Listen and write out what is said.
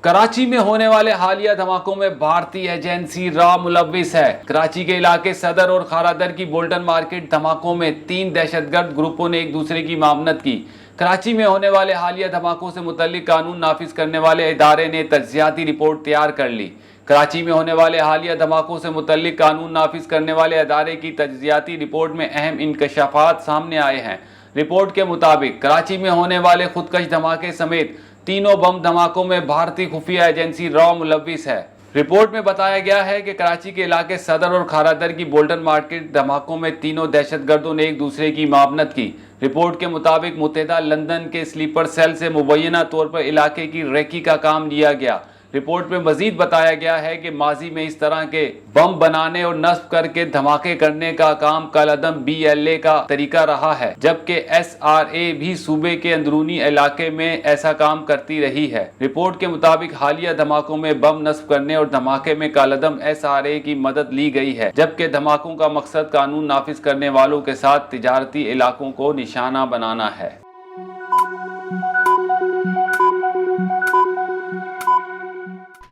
کراچی میں ہونے والے حالیہ دھماکوں میں بھارتی ایجنسی را ملوث ہے۔ کراچی کے علاقے صدر اور خارادر کی بولٹن مارکیٹ دھماکوں میں 3 دہشت گرد گروپوں نے ایک دوسرے کی معاونت کی۔ کراچی میں ہونے والے حالیہ دھماکوں سے متعلق قانون نافذ کرنے والے ادارے نے تجزیاتی رپورٹ تیار کر لی۔ کراچی میں ہونے والے حالیہ دھماکوں سے متعلق قانون نافذ کرنے والے ادارے کی تجزیاتی رپورٹ میں اہم انکشافات سامنے آئے ہیں۔ رپورٹ کے مطابق کراچی میں ہونے والے خودکش دھماکے سمیت تینوں بم دھماکوں میں بھارتی خفیہ ایجنسی را ملوث ہے۔ رپورٹ میں بتایا گیا ہے کہ کراچی کے علاقے صدر اور خارادر کی بولٹن مارکیٹ دھماکوں میں تینوں دہشت گردوں نے ایک دوسرے کی معاونت کی۔ رپورٹ کے مطابق متحدہ لندن کے سلیپر سیل سے مبینہ طور پر علاقے کی ریکی کا کام لیا گیا۔ رپورٹ میں مزید بتایا گیا ہے کہ ماضی میں اس طرح کے بم بنانے اور نصب کر کے دھماکے کرنے کا کام کالعدم BLA کا طریقہ رہا ہے، جبکہ SRA بھی صوبے کے اندرونی علاقے میں ایسا کام کرتی رہی ہے۔ رپورٹ کے مطابق حالیہ دھماکوں میں بم نصب کرنے اور دھماکے میں کالعدم SRA کی مدد لی گئی ہے، جبکہ دھماکوں کا مقصد قانون نافذ کرنے والوں کے ساتھ تجارتی علاقوں کو نشانہ بنانا ہے۔